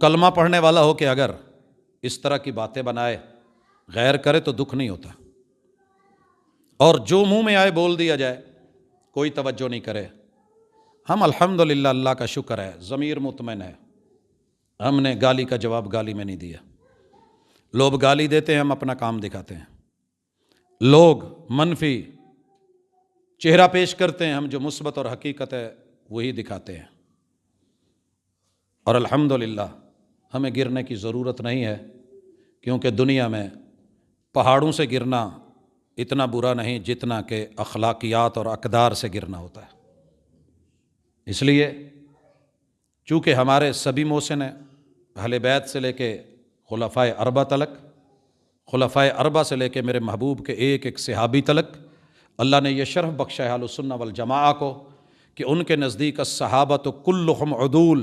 कलमा पढ़ने वाला हो कि अगर इस तरह की बातें बनाए, गैर करे तो दुख नहीं होता, और जो मुंह में आए बोल दिया जाए, कोई तवज्जो नहीं करे। हम अल्हम्दुलिल्लाह, अल्लाह का शुक्र है, ज़मीर मुतमइन है, हमने गाली का जवाब गाली में नहीं दिया। लोग गाली देते हैं, हम अपना काम दिखाते हैं। लोग मनफी चेहरा पेश करते हैं, हम जो मुस्बत और हकीकत है वही दिखाते हैं। और अल्हम्दुलिल्लाह हमें गिरने की ज़रूरत नहीं है, क्योंकि दुनिया में पहाड़ों से गिरना इतना बुरा नहीं जितना कि अखलाकियात और अक़दार से गिरना होता है। इसलिए चूँकि हमारे सभी मोहसिन हैं, अहले बैत से लेके खुलफ़ाए अरबा तलक, खुलफ़ाए अरबा से लेके मेरे महबूब के एक एक सहाबी तलक, अल्लाह ने यह शरफ़ बख्शा है अहलुस सुन्नह वल जमाआ को कि उनके नज़दीक अस्सहाबा तो कुल्लुहुम उदूल,